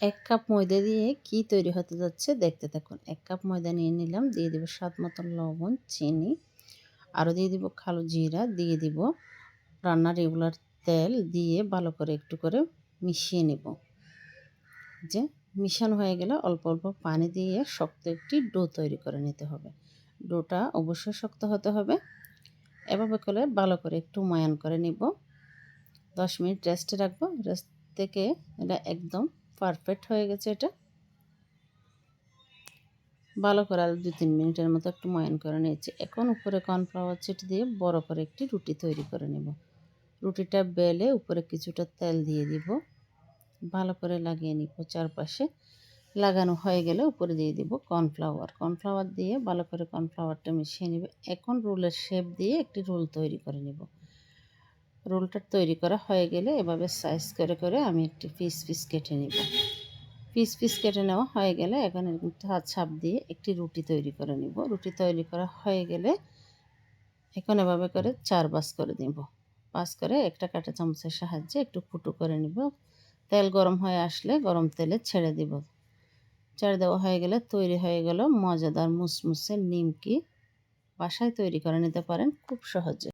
১ cup ময়দা দিয়ে কি তৈরি হতে যাচ্ছে দেখতে থাকুন। ১ কাপ ময়দা নিয়ে নিলাম, দিয়ে দিব স্বাদ মতো লবণ, চিনি, আরও দিয়ে দিব কালো জিরা, দিয়ে দিব রান্নার রেগুলার তেল, দিয়ে ভালো করে একটু করে মিশিয়ে নেব। যে মিশানো হয়ে গেলে অল্প অল্প পানি দিয়ে শক্ত একটি ডো তৈরি করে নিতে হবে। ডোটা অবশ্যই শক্ত হতে হবে। এভাবে করে ভালো করে একটু ময়ান করে নিব। 10 মিনিট রেস্টে রাখবো। রেস্ট থেকে এটা একদম পারফেক্ট হয়ে গেছে। এটা ভালো করে আর 2-3 মিনিটের মতো একটু ময়ান করে নিয়েছি। এখন উপরে কর্নফ্লাওয়ার ছিটিয়ে দিয়ে বড় করে একটি রুটি তৈরি করে নেব। রুটিটা বেলে উপরে কিছুটা তেল দিয়ে দিব, ভালো করে লাগিয়ে নিব। চারপাশে লাগানো হয়ে গেলে উপরে দিয়ে দিব কর্নফ্লাওয়ার দিয়ে ভালো করে কর্নফ্লাওয়ারটা মিশিয়ে নেবে। এখন রোলের শেপ দিয়ে একটি রোল তৈরি করে নেব। রোলটা তৈরি করা হয়ে গেলে এভাবে সাইজ করে করে আমি একটি পিস কেটে নেব। পিস কেটে নেওয়া হয়ে গেলে এখন হাত ছাপ দিয়ে একটি রুটি তৈরি করে নিব। রুটি তৈরি করা হয়ে গেলে এখন এভাবে করে 4 ভাঁজ করে নেব। ভাঁজ করে একটা কাঁটা চামচের সাহায্যে একটু ফুটো করে নিব। তেল গরম হয়ে আসলে গরম তেলে ছেড়ে দিব। ছেড়ে দেওয়া হয়ে গেলে তৈরি হয়ে গেল মজাদার মুসমুসে নিমকি। বাসায় তৈরি করে নিতে পারেন খুব সহজে।